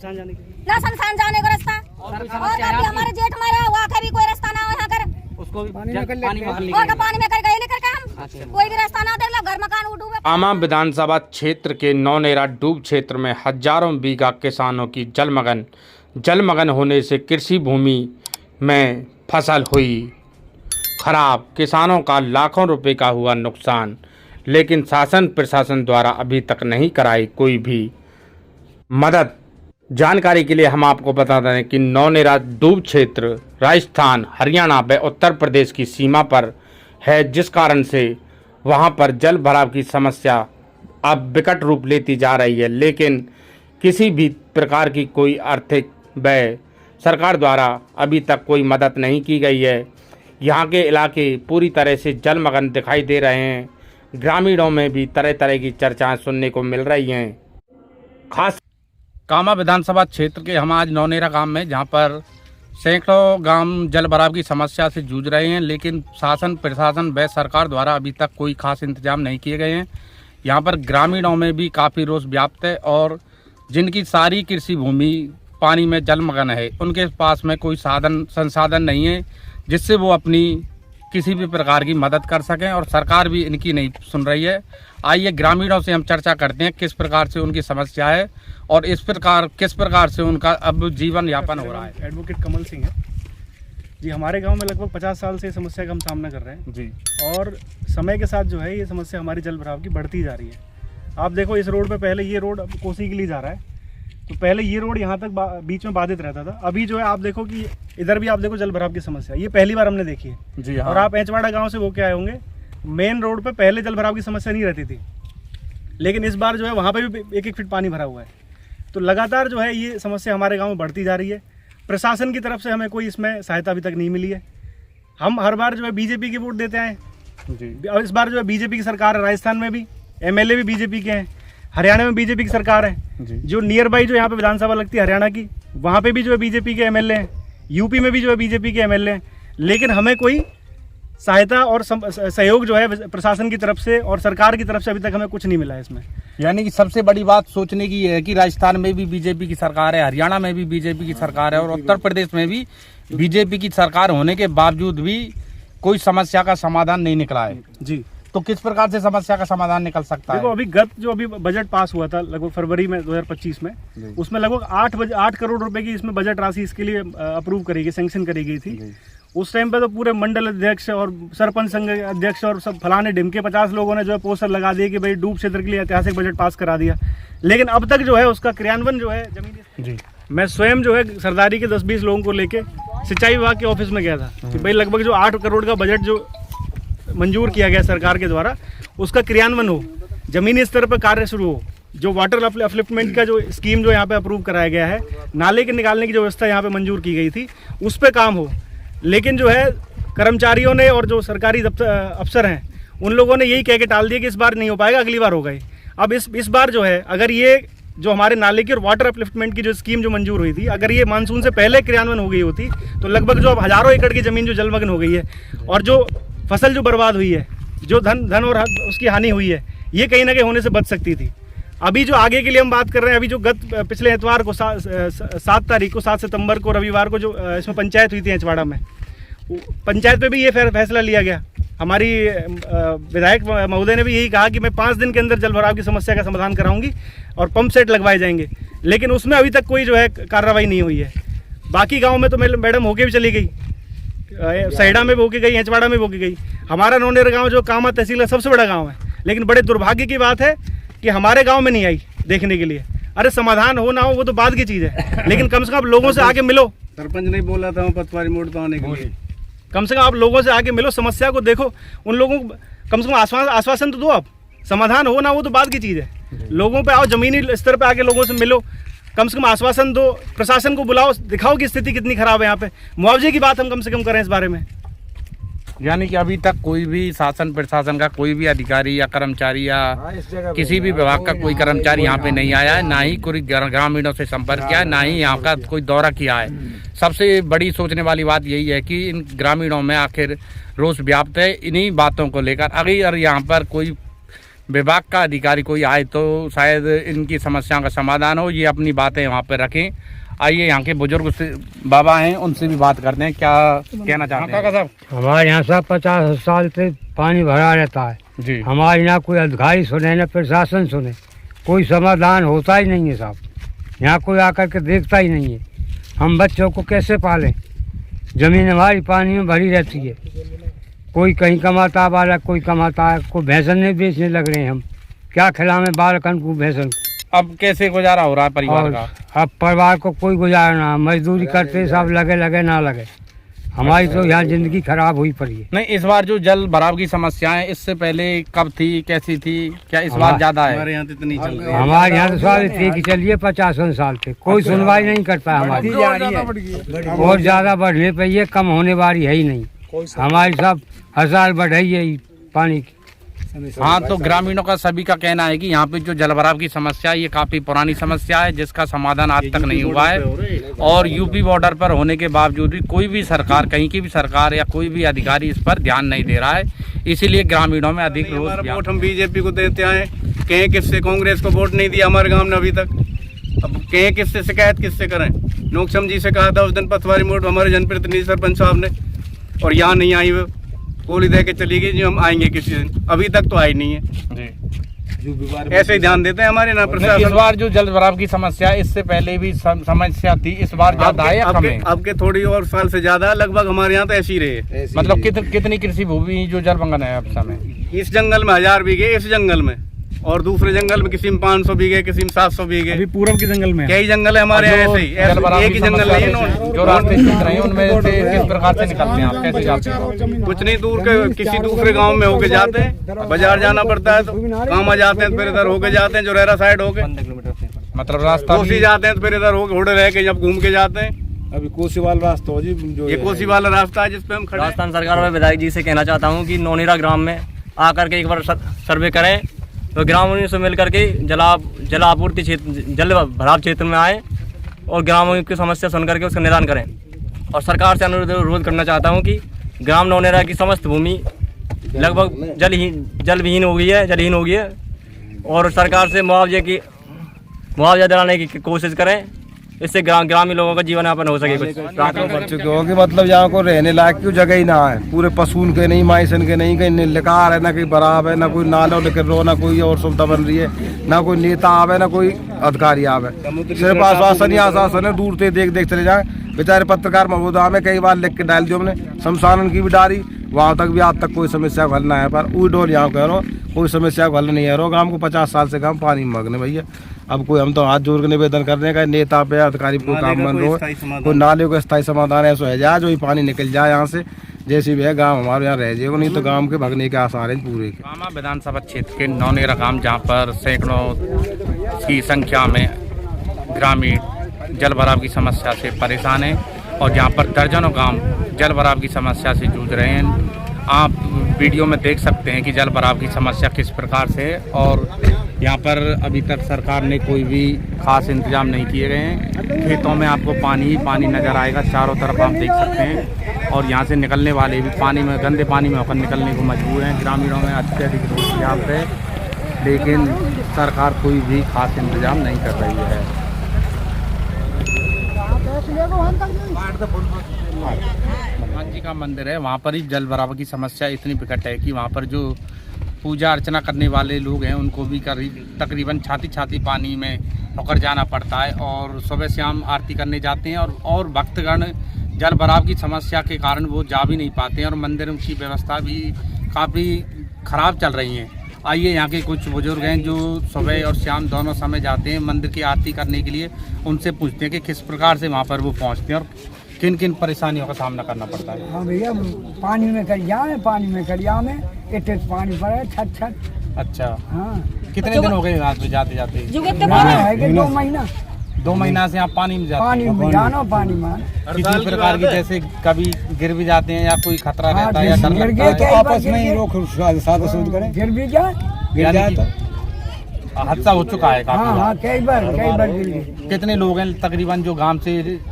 शमशान जाने के लिए? ना शमशान जाने का रास्ता और अभी हमारे जेठ मरा हुआ का भी कोई रास्ता ना हो यहाँ कर उसको भी पानी में कर पानी में कर गए लेकर हम कोई भी रास्ता ना देख लो घर मकान डूबे। आमा विधानसभा क्षेत्र के नौनेरा डूब क्षेत्र में हजारों बीघा किसानों की जलमग्न होने से कृषि भूमि में फसल हुई खराब, किसानों का लाखों रुपए का हुआ नुकसान, लेकिन शासन प्रशासन द्वारा अभी तक नहीं कराई कोई भी मदद। जानकारी के लिए हम आपको बता दें कि नौनेरा डूब क्षेत्र राजस्थान, हरियाणा व उत्तर प्रदेश की सीमा पर है, जिस कारण से वहां पर जल भराव की समस्या अब विकट रूप लेती जा रही है, लेकिन किसी भी प्रकार की कोई आर्थिक व सरकार द्वारा अभी तक कोई मदद नहीं की गई है। यहाँ के इलाके पूरी तरह से जलमग्न दिखाई दे रहे हैं। ग्रामीणों में भी तरह तरह की चर्चाएं सुनने को मिल रही हैं। खास कामा विधानसभा क्षेत्र के हम आज नौनेरा गांव में, जहां पर सैकड़ों गांव जल भराव की समस्या से जूझ रहे हैं, लेकिन शासन प्रशासन व सरकार द्वारा अभी तक कोई खास इंतजाम नहीं किए गए हैं। यहां पर ग्रामीणों में भी काफ़ी रोष व्याप्त है और जिनकी सारी कृषि भूमि पानी में जलमग्न है, उनके पास में कोई संसाधन नहीं है जिससे वो अपनी किसी भी प्रकार की मदद कर सकें, और सरकार भी इनकी नहीं सुन रही है। आइए ग्रामीणों से हम चर्चा करते हैं किस प्रकार से उनकी समस्या है और किस प्रकार से उनका अब जीवन यापन हो रहा है। एडवोकेट कमल सिंह है जी। हमारे गांव में लगभग 50 साल से समस्या का हम सामना कर रहे हैं जी, और समय के साथ जो है ये समस्या हमारी जल भराव की बढ़ती जा रही है। आप देखो इस रोड पे, पहले ये रोड अब कोसी के लिए जा रहा है, तो पहले ये रोड यहाँ तक बीच में बाधित रहता था। अभी जो है आप देखो कि इधर भी आप देखो जल भराव की समस्या, ये पहली बार हमने देखी है जी हाँ। और आप एचवाड़ा गांव से होके आए होंगे, मेन रोड पे पहले जल भराव की समस्या नहीं रहती थी, लेकिन इस बार जो है वहाँ पे भी 1-1 फीट पानी भरा हुआ है। तो लगातार जो है ये समस्या हमारे गाँव में बढ़ती जा रही है। प्रशासन की तरफ से हमें कोई इसमें सहायता अभी तक नहीं मिली है। हम हर बार जो है बीजेपी की वोट देते हैं जी, और इस बार जो है बीजेपी की सरकार है, राजस्थान में भी एमएलए भी बीजेपी के हैं, हरियाणा में बीजेपी की सरकार है जी। जो नियर बाई जो यहाँ पे विधानसभा लगती है हरियाणा की, वहाँ पे भी जो है बीजेपी के एमएलए हैं, यूपी में भी जो है बीजेपी के एमएलए हैं, लेकिन हमें कोई सहायता और सहयोग जो है प्रशासन की तरफ से और सरकार की तरफ से अभी तक हमें कुछ नहीं मिला है इसमें। यानी कि सबसे बड़ी बात सोचने की है कि राजस्थान में भी बीजेपी की सरकार है, हरियाणा में भी बीजेपी की सरकार है और उत्तर प्रदेश में भी बीजेपी की सरकार होने के बावजूद भी कोई समस्या का समाधान नहीं निकला है जी। तो किस प्रकार से समस्या का समाधान निकल सकता है? देखो अभी बजट पास हुआ था लगभग फरवरी में 2025 में, उसमें लगभग 8 करोड़ रुपए की इसमें बजट राशि इसके लिए अप्रूव करी गई, सैंक्शन करी गई थी। उस टाइम पे तो पूरे मंडल अध्यक्ष और सरपंच संघ अध्यक्ष और सब फलाने ढिमके 50 लोगों ने जो है पोस्टर लगा दिए कि भाई डूब क्षेत्र के लिए ऐतिहासिक बजट पास करा दिया, लेकिन अब तक जो है उसका क्रियान्वयन जो है जमीनी जी। मैं स्वयं जो है सरदारी के 10-20 लोगों को लेके सिंचाई विभाग के ऑफिस में गया था कि भाई लगभग जो 8 करोड़ का बजट जो मंजूर किया गया सरकार के द्वारा, उसका क्रियान्वयन हो, जमीनी स्तर पर कार्य शुरू हो, जो वाटर अपलिफ्टमेंट का जो स्कीम जो यहाँ पे अप्रूव कराया गया है, नाले के निकालने की जो व्यवस्था यहाँ पे मंजूर की गई थी, उस पे काम हो। लेकिन जो है कर्मचारियों ने और जो सरकारी अफसर हैं उन लोगों ने यही कह के टाल दिया कि इस बार नहीं हो पाएगा, अगली बार होगा। अब इस बार जो है अगर ये जो हमारे नाले की और वाटर अपलिफ्टमेंट की जो स्कीम जो मंजूर हुई थी, अगर ये मानसून से पहले क्रियान्वयन हो गई होती तो लगभग जो अब हज़ारों एकड़ की ज़मीन जो जलमग्न हो गई है और जो फसल जो बर्बाद हुई है, जो धन और उसकी हानि हुई है, ये कहीं ना कहीं होने से बच सकती थी। अभी जो आगे के लिए हम बात कर रहे हैं, अभी जो पिछले इतवार को 7 तारीख को 7 सितंबर को रविवार को जो इसमें पंचायत हुई थी एचवाड़ा में, पंचायत पे भी ये फैसला लिया गया। हमारी विधायक महोदय ने भी यही कहा कि मैं 5 दिन के अंदर जल भराव की समस्या का समाधान कराऊंगी और पंप सेट लगवाए जाएंगे, लेकिन उसमें अभी तक कोई जो है कार्रवाई नहीं हुई है। बाकी गाँव में तो मैडम होके भी चली गई, सहेड़ा में भी होके गई, एचवाड़ा में भी होके गई। हमारा नौनेरा गाँव जो कामा तहसील का सबसे बड़ा गाँव है, लेकिन बड़े दुर्भाग्य की बात है कि हमारे गाँव में नहीं आई देखने के लिए। अरे समाधान हो ना हो वो तो बाद की चीज़ है, लेकिन कम से कम आप लोगों से आके मिलो। सरपंच ने बोला था पटवारी मोड़ पे आने के लिए, कम से कम आप लोगों से आके मिलो, समस्या को देखो, उन लोगों को कम से कम आश्वासन तो दो। आप समाधान हो ना वो तो बाद की चीज़ है, लोगों पे आओ, जमीनी स्तर पे आके लोगों से मिलो, कम से कम आश्वासन दो, प्रशासन को बुलाओ, दिखाओ कि स्थिति कितनी खराब है यहाँ पे, मुआवजे की बात हम कम से कम करें इस बारे में। यानी कि अभी तक कोई भी शासन प्रशासन का कोई भी अधिकारी या कर्मचारी या किसी भी विभाग का कोई कर्मचारी यहाँ पे नहीं आया है, ना ही कोई ग्रामीणों से संपर्क किया है, ना ही यहाँ का कोई दौरा किया है। सबसे बड़ी सोचने वाली बात यही है कि इन ग्रामीणों में आखिर रोष व्याप्त है इन्हीं बातों को लेकर। अगर यहाँ पर कोई विभाग का अधिकारी कोई आए तो शायद इनकी समस्याओं का समाधान हो। ये अपनी बातें वहाँ पे रखें। आइए यहाँ के बुजुर्ग से बाबा हैं, उनसे भी बात करते हैं, क्या कहना चाहते हैं। साहब हमारे यहाँ सब 50 साल से पानी भरा रहता है जी, हमारे यहाँ कोई अधिकारी सुने न प्रशासन सुने, कोई समाधान होता ही नहीं है साहब। यहाँ कोई आकर के देखता ही नहीं है। हम बच्चों को कैसे पालें? ज़मीन हमारी पानी में भरी रहती है। कोई कहीं कमाता वाला, कोई कमाता है, कोई भैंसन नहीं बेचने लग रहे हैं। हम क्या खिलाएं बालकन को भैंसन? अब कैसे गुजारा हो रहा है परिवार और का? अब परिवार को कोई गुजारा ना, मजदूरी करते सब लगे लगे ना लगे। हमारी तो यहाँ जिंदगी खराब हुई पड़ी है। नहीं, इस बार जो जल भराव की समस्याएं इससे पहले कब थी, कैसी थी, क्या इस बार ज्यादा है? हमारे यहाँ तो इतनी चल रही है। हमारे यहाँ तो साल थी कि चलिए 50 साल थे, कोई सुनवाई नहीं करता हमारी। और ज्यादा बढ़ने पे ये कम होने वाली है ही नहीं। हमारी सब हर साल बढ़ रही है पानी की। हाँ, तो ग्रामीणों का सभी का कहना है कि यहाँ पे जो जल भराव की समस्या है ये काफी पुरानी समस्या है, जिसका समाधान आज तक नहीं हुआ है। और यूपी बॉर्डर पर होने के बावजूद भी कोई भी सरकार, कहीं की भी सरकार या कोई भी अधिकारी इस पर ध्यान नहीं दे रहा है। इसीलिए ग्रामीणों में अधिक रोष। वोट हम बीजेपी को देते आए, कहें किससे कांग्रेस को वोट नहीं दिया हमारे गाँव ने अभी तक। अब कहें किससे शिकायत किससे करें? नोकसम जी से कहा था उस दिन पटवारी मोड़ हमारे जनप्रतिनिधि सरपंच साहब ने, और यहाँ नहीं आई। वो गोली दे के चली गई जी हम आएंगे किसी दिन, अभी तक तो आई नहीं है जी। ऐसे ही ध्यान देते हैं हमारे ना प्रशासन। इस बार जो जल भराव की समस्या है इससे पहले भी समस्या थी, इस बार ज्यादा है या कम है? अब के थोड़ी और साल से ज्यादा लगभग हमारे यहाँ तो ऐसी ही रहे। मतलब कितनी कृषि भूमि जो जलमग्न है अब समय? इस जंगल में 1000 बीघे, इस जंगल में, और दूसरे जंगल में किसी में 500 बीघे, किसी में 700 बीघे। अभी पूर्व के जंगल में कई जंगल है हमारे यहाँ ऐसे ही, एक ही जंगल नहीं है। जो रास्ते चल रहे हैं उनमें से किस प्रकार से निकलते हैं आप, कैसे जाते हैं? कुछ नहीं दूर के किसी दूसरे गांव में होके जाते हैं, बाजार जाना पड़ता है तो काम आ जाते हैं, तो फिर इधर होके जाते हैं जोरेरा साइड होके, मतलब रास्ता कोसी जाते हैं तो फिर इधर होके होड़े रह के जब घूम के जाते हैं। अभी कोसी वाला रास्ता हो जी, जो ये कोसी वाला रास्ता है जिसपे हम खड़े हैं। राजस्थान सरकार और विधायक जी से कहना चाहता हूँ कि नौनेरा ग्राम में आकर के एक बार सर्वे करें, तो ग्रामीणों से मिलकर के जलापूर्ति क्षेत्र, जल भराव क्षेत्र में आए और ग्रामीणों की समस्या सुन करके उसका निदान करें। और सरकार से अनुरोध करना चाहता हूँ कि ग्राम नौनेरा की समस्त भूमि लगभग जलविहीन हो गई है और सरकार से मुआवजा दिलाने की कोशिश करें, इससे ग्रामीण लोगों का जीवन यापन हो सके। कुछ बढ़ चुके होंगे, मतलब यहाँ को रहने लायक की जगह ही ना है। पूरे पशुन के नहीं, माइसन के नहीं, कहीं निलकार है, ना कहीं बराब है, ना कोई नाला निकल रो, ना कोई और सुविधा बन रही है, ना कोई नेता आवे, ना कोई अधिकारी आवे। सिर्फ आश्वासन ही आश्वासन है, दूर से देख चले जाए। बेचारे पत्रकार महोदय में कई बार लिख के डाल दिया हमने, शमशानन की भी डाली, वहाँ तक भी आज तक कोई समस्या का हल ना है। पर उई डोर यहाँ कह रहा हूँ कोई समस्या का हल नहीं है। रो गाँव को 50 साल से काम पानी में मगने भैया। अब कोई हम तो हाथ जोड़ के निवेदन कर रहे हैं कि नेता पे अधिकारी को काम बन रहा है, कोई नाले का स्थायी समाधान ऐसा है जाए जो ही पानी निकल जाए यहाँ से, जैसे भी है गांव हमारे यहाँ रह जाएगा, नहीं तो गांव के भगने के आसार हैं पूरे के। कामा विधानसभा क्षेत्र के नौनेरा गांव, जहाँ पर सैकड़ों की संख्या में ग्रामीण जल भराव की समस्या से परेशान हैं और जहाँ पर दर्जनों गांव जल भराव की समस्या से जूझ रहे हैं। आप वीडियो में देख सकते हैं कि जल भराव की समस्या किस प्रकार से है और यहाँ पर अभी तक सरकार ने कोई भी खास इंतजाम नहीं किए गए हैं। खेतों में आपको पानी ही पानी नज़र आएगा, चारों तरफ आप देख सकते हैं। और यहाँ से निकलने वाले भी पानी में, गंदे पानी में होकर निकलने को मजबूर हैं। ग्रामीणों में अत्यधिक रोष यहाँ पे, लेकिन सरकार कोई भी खास इंतजाम नहीं कर रही है। हनुमान जी का मंदिर है, वहाँ पर ही जल भराव की समस्या इतनी विकट है कि वहाँ पर जो पूजा अर्चना करने वाले लोग हैं उनको भी तकरीबन छाती पानी में होकर जाना पड़ता है और सुबह शाम आरती करने जाते हैं और भक्तगण जल भराव की समस्या के कारण वो जा भी नहीं पाते हैं और मंदिरों की व्यवस्था भी काफ़ी ख़राब चल रही है। आइए यहाँ के कुछ बुजुर्ग हैं जो सुबह और शाम दोनों समय जाते हैं मंदिर की आरती करने के लिए, उनसे पूछते हैं कि किस प्रकार से वहाँ पर वो पहुँचते हैं और किन किन परेशानियों का सामना करना पड़ता है। हाँ भैया, पानी में करिया में इतने पानी पड़ा है, छत। अच्छा, हाँ। कितने दिन हो गए रात में जाते जाते? 2 महीना। 2 महीना से आप पानी में जाते हैं? पानी में जाना, पानी में किसी प्रकार की, जैसे कभी गिर भी जाते हैं या कोई खतरा रहता है या डर लगता है? आपस में ही रोक सादा सूद करें, गिर भी जाए तो हादसा हो चुका है काफी। हाँ, कई बार गिर गए। कितने लोग हैं तकरीबन जो गांव से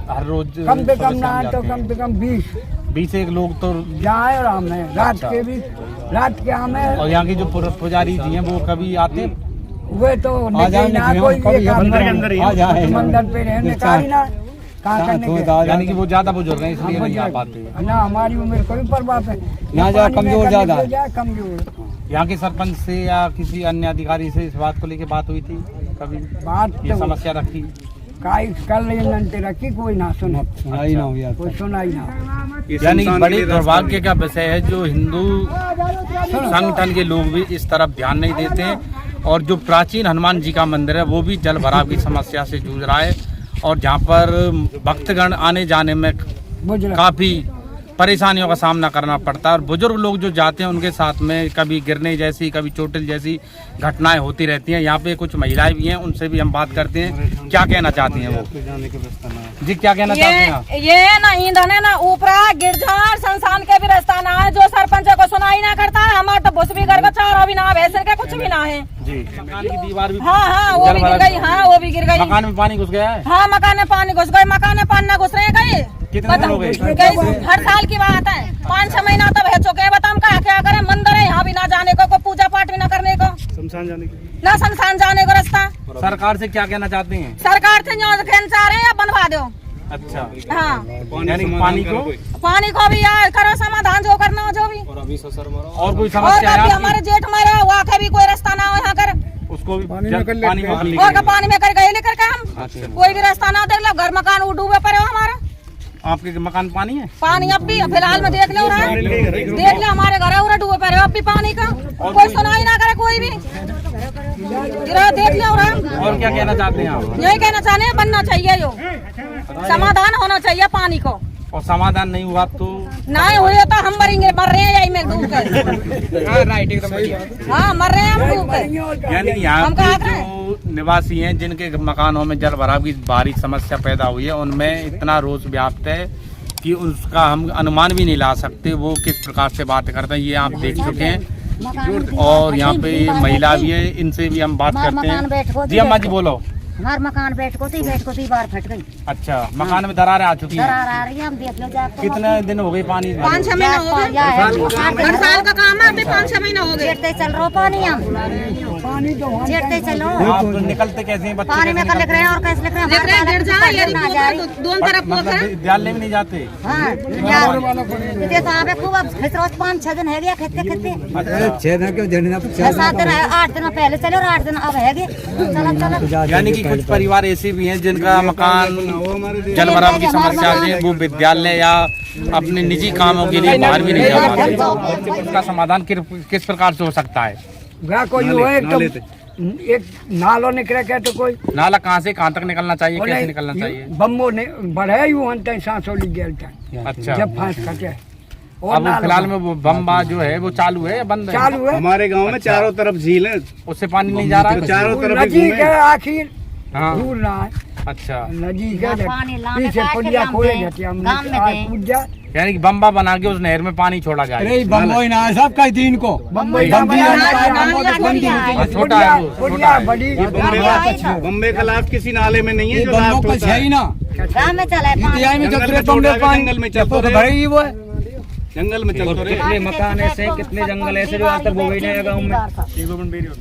हर रोज? कम से कम 20 20 एक लोग तो जाए और हम रात रात के हमें और यहाँ की जो पुजारी जी हैं वो कभी आते हैं? वे तो निकले ना कोई मंदिर के अंदर ही है। मंदिर पे रहने का ही ना कहाँ करने के यानी कि वो ज्यादा बुजुर्ग हैं इसलिए नहीं आ पाते। ना हमारी उम्र कोई परवाह है यहाँ जा कमजोर ज्यादा कमजोर। यहाँ के सरपंच से या किसी अन्य अधिकारी से इस बात को लेकर बात हुई थी कभी? बात ये तो समस्या रखी? काई कल नंटे रखी कोई ना सुना, सुनाई ना हो गया। कोई सुनाई ना। यानी बड़ी दुर्भाग्य का विषय है जो हिंदू संगठन के लोग भी इस तरफ ध्यान नहीं देते हैं और जो प्राचीन हनुमान जी का मंदिर है वो भी जल भराव की समस्या से जूझ रहा है और जहाँ पर भक्तगण आने जाने में काफ़ी परेशानियों का सामना करना पड़ता है और बुजुर्ग लोग जो जाते हैं उनके साथ में कभी गिरने जैसी कभी चोटिल जैसी घटनाएं होती रहती हैं। यहाँ पे कुछ महिलाएं भी हैं, उनसे भी हम बात करते हैं। क्या कहना चाहती हैं वो? जी क्या कहना चाहते हैं आप? ये ना ईंधन है ना ऊपरा गिरजा संस्थान के भी रास्ता ना है, जो सरपंच को सुनाई ना करता है। हमारे तो भुस भी घर का चारा भी ना है, भैंस के कुछ भी ना है जी। मकान की दीवार भी हाँ वो भी गिर गई। हाँ वो भी गिर गई। मकान में पानी घुस गया है? हाँ मकान में पानी घुस गए। मकान में पानी न घुस रहे गए। कितने दिन हो गए? हर साल की बात है, 5-6 महीना तो बह चुके हैं। बता हम क्या करें? मंदिर है यहाँ भी ना जाने को, पूजा पाठ भी ना करने को, शमशान जाने के ना शमशान जाने को रास्ता। सरकार से क्या कहना चाहते हैं? सरकार से जो चाह रहे हैं बनवा दो। अच्छा हाँ यानी पानी को भी यार करो समाधान जो करना हो जो भी। और कोई और समस्या है? हमारे जेठ मरे वहाँ का भी कोई रास्ता ना हो यहाँ कर, उसको भी पानी में कर गए लेकर के हम कोई भी रास्ता ना देख लो। घर मकान डूबे पड़े हो हमारा। आपके मकान पानी है? पानी अब भी फिलहाल में देख लो रहा, देख ले हमारे घर उरा डूबे पड़े अब भी पानी का कोई सुनाई ना करे कोई भी। देख लो रहा। और क्या कहना चाहते हैं आप? यही कहना चाहते हैं बनना चाहिए, जो समाधान होना चाहिए पानी को। और समाधान नहीं हुआ तो नहीं हुए तो हम मरेंगे, मर रहे हैं यही में डूब कर। हाँ मर रहे हैं हम डूब कर। यानी यहाँ के जो निवासी हैं जिनके मकानों में जल भराव की भारी समस्या पैदा हुई है उनमें इतना रोष व्याप्त है कि उसका हम अनुमान भी नहीं ला सकते वो किस प्रकार से बात करते हैं। ये आप देख चुके हैं और यहाँ पे महिला भी है, इनसे भी हम बात करते हैं। जी अम्मा जी बोलो। हमारे मकान बैठ को दीवार फट गई। अच्छा मकान में दरारें आ चुकी हैं? दरार आ रही है, हम देख लो जाकर। कितने दिन हो गए पानी? 5-6 महीना हो गए। हर साल का काम है, अभी 5-6 महीना हो गए। जेठते चल रहा पानी, हम जेठते चलो। आप निकलते कैसे हैं? बच्चे पानी में कर लिख रहे हैं और कैसे लिख रहे हैं? गिर जाए दोनों तरफ पोखर। विद्यालय में नहीं जाते? हाँ तो आप खूब अब खिच रहो। 5-6 दिन है गया खेते 7 दिन 8 दिन पहले चले और 8 दिन अब है गए। यानी कि कुछ परिवार ऐसे भी हैं जिनका मकान जल भराव की समस्या से वो विद्यालय या अपने निजी कामों के लिए बाहर भी नहीं जा पाते। उसका समाधान किस प्रकार से हो सकता है? कोई एक नालो निकले के तो कोई नाला कहाँ से कहाँ तक निकलना चाहिए, कैसे निकलना चाहिए? बम्बो बढ़े यू अंत सांसों ली गया। अच्छा जब फांस कटे अब फिलहाल में वो बम्बा जो है वो चालू है या बंद है? चालू है। हमारे गांव में चारों तरफ झील है, उससे पानी नहीं जा रहा है? चारों तरफ नदी के आखिर हाँ दूर ना है। अच्छा नदी के पीछे पुलिया खोले जाती है, हम कूद जाए। यानी कि बम्बा बना के उस नहर में पानी छोड़ा जाए? बम्बई ना है सब का दिन को बम्बई छोटा है वो, पुलिया बड़ी। बम्बे का लाभ किसी नाले में नहीं है जो लाभ होता है। गाँव में चला है पानी। जंगल में चलते रहे, वो है जंगल में चलते रहे। कितने मकान ऐसे कितने जंगल ऐसे जो आज तक बोए नहीं गाँव में।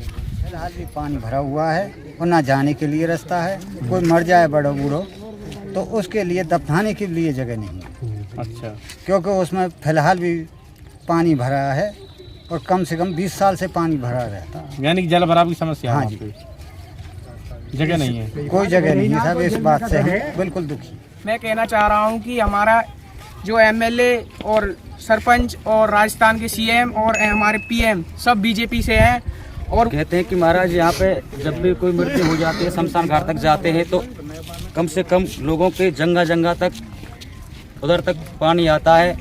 फिलहाल भी पानी भरा हुआ है और ना जाने के लिए रास्ता है। कोई मर जाए बड़ो बूढ़ो तो उसके लिए दफनाने के लिए जगह नहीं है। अच्छा क्योंकि उसमें फिलहाल भी पानी भरा है और कम से कम 20 साल से पानी भरा रहता है। यानी कि जल भराव की समस्या? हाँ जी, जगह नहीं है, कोई जगह नहीं है साहब। इस बात से हम बिल्कुल दुखी। मैं कहना चाह रहा हूँ कि हमारा जो एमएलए और सरपंच और राजस्थान के सीएम और हमारे पीएम सब बीजेपी से हैं और कहते हैं कि महाराज यहाँ पे जब भी कोई मृत्यु हो जाती है शमशान घाट तक जाते हैं तो कम से कम लोगों के जगह तक उधर तक पानी आता है।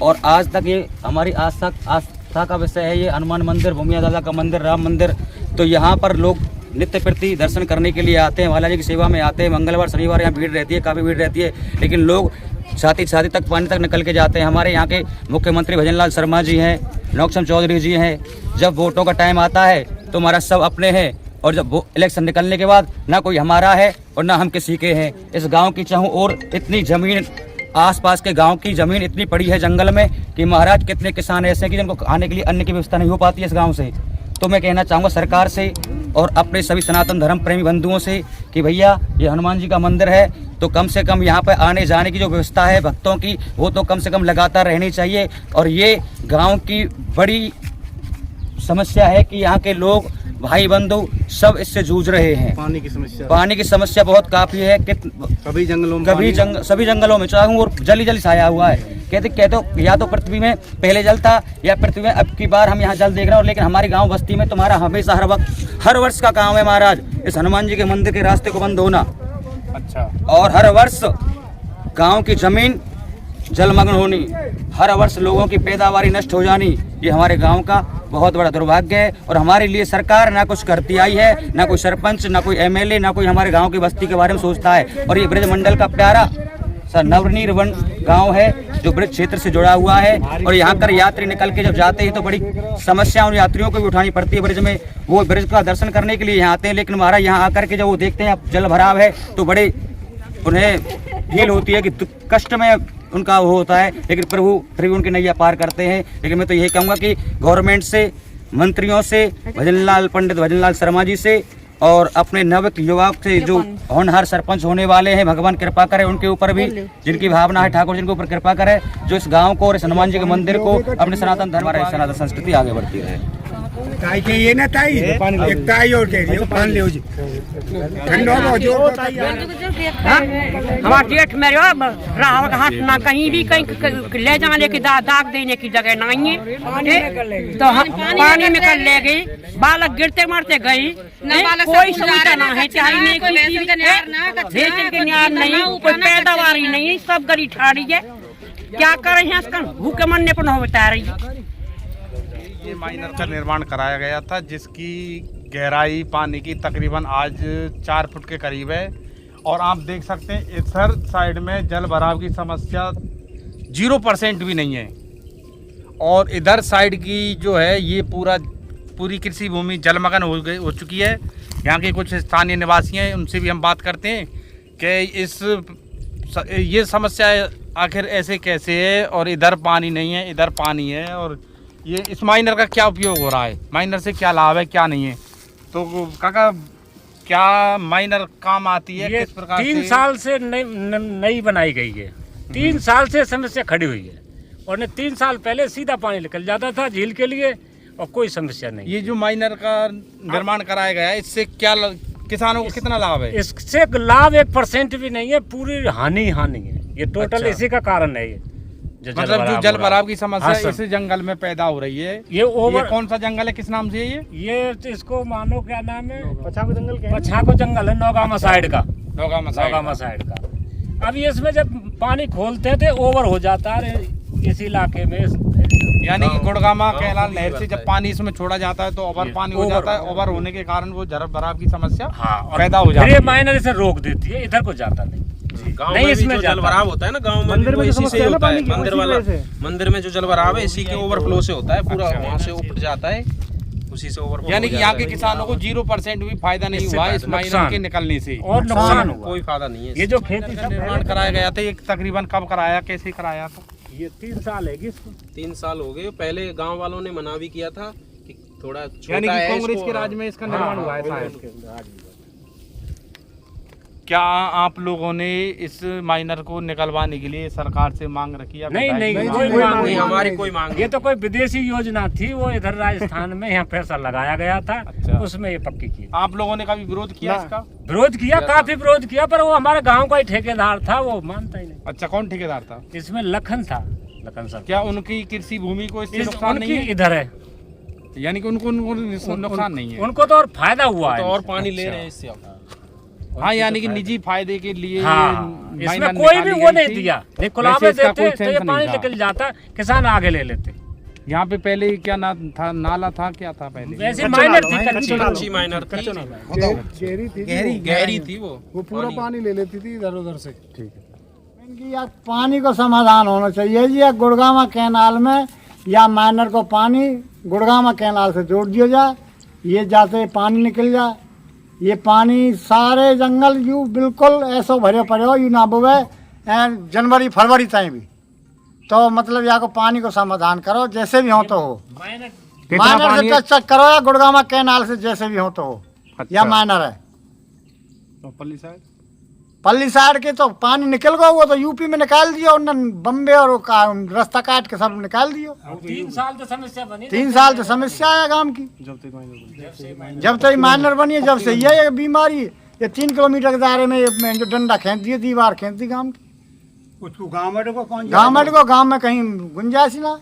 और आज तक ये हमारी आस्था का विषय है। ये हनुमान मंदिर, भूमिया दादा का मंदिर, राम मंदिर, तो यहाँ पर लोग नित्य प्रति दर्शन करने के लिए आते हैं, बालाजी की सेवा में आते हैं। मंगलवार शनिवार यहाँ भीड़ रहती है, काफ़ी भीड़ रहती है, लेकिन लोग छाती तक पानी तक निकल के जाते हैं। हमारे यहाँ के मुख्यमंत्री भजनलाल शर्मा जी हैं, नौक्षम चौधरी जी हैं। जब वोटों का टाइम आता है तो हमारा सब अपने हैं और जब वो इलेक्शन निकलने के बाद ना कोई हमारा है और ना हम किसी के हैं। इस गांव की चाहूँ और इतनी ज़मीन आसपास के गांव की जमीन इतनी पड़ी है जंगल में कि महाराज कितने किसान ऐसे हैं कि जिनको खाने के लिए अन्न की व्यवस्था नहीं हो पाती है इस गांव से। तो मैं कहना चाहूँगा सरकार से और अपने सभी सनातन धर्म प्रेमी बंधुओं से कि भैया ये हनुमान जी का मंदिर है तो कम से कम यहाँ पर आने जाने की जो व्यवस्था है भक्तों की वो तो कम से कम लगातार रहनी चाहिए। और ये गाँव की बड़ी समस्या है कि यहाँ के लोग भाई बंधु सब इससे जूझ रहे हैं। पानी की समस्या बहुत काफी है। कभी जंगलों में सभी जंगलों में चाहूँ और जली छाया हुआ है। कहते या तो पृथ्वी में पहले जल था या पृथ्वी में अब की बार हम यहाँ जल देख रहे हैं। लेकिन हमारी गांव बस्ती में तुम्हारा हमेशा हर वर्ष का काम है महाराज इस हनुमान जी के मंदिर के रास्ते को बंद होना। अच्छा। और हर वर्ष गाँव की जमीन जलमग्न होनी, हर वर्ष लोगों की पैदावारी नष्ट हो जानी, ये हमारे गांव का बहुत बड़ा दुर्भाग्य है। और हमारे लिए सरकार ना कुछ करती आई है, ना कोई सरपंच, ना कोई एमएलए, ना कोई हमारे गांव की बस्ती के बारे में सोचता है। और ये ब्रज मंडल का प्यारा सा नवनिर्वन गांव है जो ब्रज क्षेत्र से जुड़ा हुआ है। और यहाँ कर यात्री निकल के जब जाते हैं तो बड़ी समस्या उन यात्रियों को भी उठानी पड़ती है ब्रज में। वो ब्रज का दर्शन करने के लिए यहाँ आते हैं, लेकिन हमारा यहाँ आकर के जब वो देखते हैं जल भराव है तो बड़े उन्हें फील होती है कि कष्ट में उनका वो होता है। लेकिन प्रभु फिर भी उनकी नैया पार करते हैं। लेकिन मैं तो यही कहूँगा कि गवर्नमेंट से, मंत्रियों से, पंडित भजनलाल शर्मा जी से और अपने नव युवा से जो होनहार सरपंच होने वाले हैं भगवान कृपा करे उनके ऊपर भी, जिनकी भावना है ठाकुर जिनके ऊपर कृपा करे, जो इस गांव को और इस हनुमान जी के मंदिर को अपने सनातन धर्म और सनातन संस्कृति आगे बढ़ती रहे। ताई के ये ना ताई एक ताई और के लिए पान ले जी ठंडो हो जो हमारा जेठ में रावत हाथ ना कहीं भी कहीं ले जाने की दाग देने की जगह नहीं है। तो पानी में कर ले गई, बालक गिरते मरते गई, कोई सुविधा ना है, चाहे के न्यार नहीं, कोई पैदावारी नहीं, सब गली ठाड़ी है। क्या कर रहे हैं इसका भूखे मरने पर न बता रही है। ये माइनर का निर्माण कराया गया था जिसकी गहराई पानी की तकरीबन आज 4 फुट के करीब है। और आप देख सकते हैं इधर साइड में जल भराव की समस्या 0% भी नहीं है। और इधर साइड की जो है ये पूरी कृषि भूमि जलमग्न हो चुकी है। यहाँ के कुछ स्थानीय निवासी हैं, उनसे भी हम बात करते हैं कि ये समस्या आखिर ऐसे कैसे है और इधर पानी नहीं है, इधर पानी है। और ये इस माइनर का क्या उपयोग हो रहा है, माइनर से क्या लाभ है क्या नहीं है। तो काका क्या माइनर काम आती है, किस प्रकार 3 साल से नई बनाई गई है। 3 साल से समस्या खड़ी हुई है और 3 साल पहले सीधा पानी निकल जाता था झील के लिए और कोई समस्या नहीं। ये जो माइनर का निर्माण कराया गया है इससे क्या किसानों को कितना लाभ है? इससे लाभ 1% भी नहीं है, पूरी हानि है। ये टोटल इसी का कारण है। ये मतलब जो जल भराव की समस्या इस जंगल में पैदा हो रही है। ये कौन सा जंगल है, किस नाम से है ये इसको मानो क्या नाम है, पछाको जंगल है, नौगामा साइड का। नौगामा साइड का। अब इसमें जब पानी खोलते थे ओवर हो जाता है इस इलाके में, यानी कि गुड़गामा कैनाल नहर से जब पानी इसमें छोड़ा जाता है तो ओवर पानी हो जाता है। ओवर होने के कारण वो जल भराव की समस्या पैदा हो जाती है। माइनर इसे रोक देती है, इधर को जाता नहीं। नहीं, इसमें जो जल भराव होता है ना गांव में वो इसी से होता है। मंदिर में जो जल भराव है इसी के ओवरफ्लो से होता है, पूरा वहाँ से ऊपर जाता है, उसी से ओवरफ्लो। यानी कि यहाँ के किसानों को 0% भी फायदा नहीं हुआ इस माइनर के निकलने से, और नुकसान कोई फायदा नहीं है। ये जो खेती का निर्माण कराया गया था ये तकरीबन कब कराया, कैसे कराया था? ये 3 साल है। 3 साल हो गए। पहले गाँव वालों ने मना भी किया था कि थोड़ा यानी कि कांग्रेस के राज में इसका निर्माण हुआ है। क्या आप लोगों ने इस माइनर को निकलवाने के लिए सरकार से मांग रखी है? नहीं, हमारी कोई मांग। ये तो कोई विदेशी योजना थी, वो इधर राजस्थान में यहाँ पैसा लगाया गया था। अच्छा। उसमें ये पक्की की। आप लोगों ने कभी विरोध किया इसका? विरोध किया, काफी विरोध किया, पर वो हमारे गाँव का ही ठेकेदार था, वो मानता ही नहीं। अच्छा, कौन ठेकेदार था? इसमें लखन था, लखन सर। क्या उनकी कृषि भूमि को इससे नुकसान नहीं है? इधर है, यानी कि उनको नुकसान नहीं है, उनको तो और फायदा हुआ है, और पानी ले रहे हैं इससे। हाँ, यानी कि निजी फायदे के लिए। हाँ, इसमें कोई भी वो नहीं दिया, खुलावे देते तो ये पानी निकल जाता, किसान आगे ले लेते। यहाँ पे पहले क्या नाला था, क्या था पहले? वैसे माइनर थी, कच्ची माइनर थी, गहरी थी, वो पूरा पानी ले लेती थी इधर उधर से। ठीक है, इनकी या पानी को समाधान होना चाहिए जी, या गुड़गामा कैनाल में या माइनर को पानी गुड़गामा कैनाल से जोड़ दिया जाए, ये जाते पानी निकल जाए। ये पानी सारे जंगल यू बिल्कुल ऐसो भरे पड़े हो, यू ना बोवे जनवरी फरवरी तक भी। तो मतलब यहाँ को पानी को समाधान करो, जैसे भी हो तो हो। माइनर से टच करो या गुड़गामा कैनाल से जैसे भी हो तो हो। या माइनर है तो पल्ली साइड के तो पानी निकल गया, वो तो यूपी में निकाल दिया उन्होंने, बम्बे और रास्ता काट के सब निकाल दियो। 3 साल तो समस्या बनी, 3 साल तो समस्या है गांव की, जब तक माइनर बनी है, जब से ये बीमारी। ये 3 किलोमीटर के दायरे में जो डंडा खींच दिए, दीवार खींच दी गांव की। उसको गाँव को गांव में कहीं गुंजाइश ना।